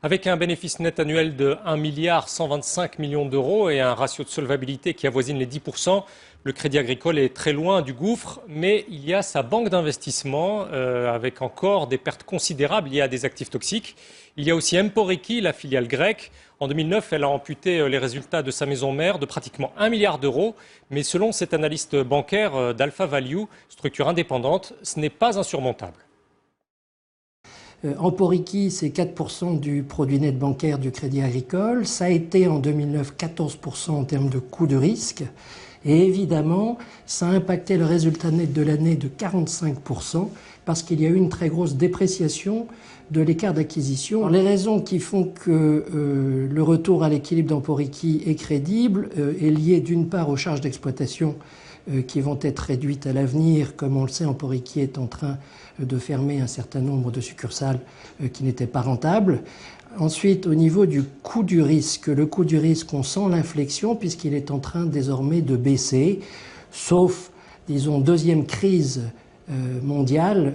Avec un bénéfice net annuel de 1,125 milliard d'euros et un ratio de solvabilité qui avoisine les 10%, le Crédit Agricole est très loin du gouffre, mais il y a sa banque d'investissement avec encore des pertes considérables liées à des actifs toxiques. Il y a aussi Emporiki, la filiale grecque. En 2009, elle a amputé les résultats de sa maison mère de pratiquement 1 milliard d'euros. Mais selon cet analyste bancaire d'Alpha Value, structure indépendante, ce n'est pas insurmontable. Emporiki, c'est 4% du produit net bancaire du Crédit Agricole. Ça a été en 2009 14% en termes de coût de risque. Et évidemment, ça a impacté le résultat net de l'année de 45% parce qu'il y a eu une très grosse dépréciation de l'écart d'acquisition. Les raisons qui font que le retour à l'équilibre d'Emporiki est crédible est lié d'une part aux charges d'exploitation qui vont être réduites à l'avenir. Comme on le sait, Emporiki est en train de fermer un certain nombre de succursales qui n'étaient pas rentables. Ensuite, au niveau du coût du risque, le coût du risque, on sent l'inflexion puisqu'il est en train désormais de baisser, sauf, disons, deuxième crise mondiale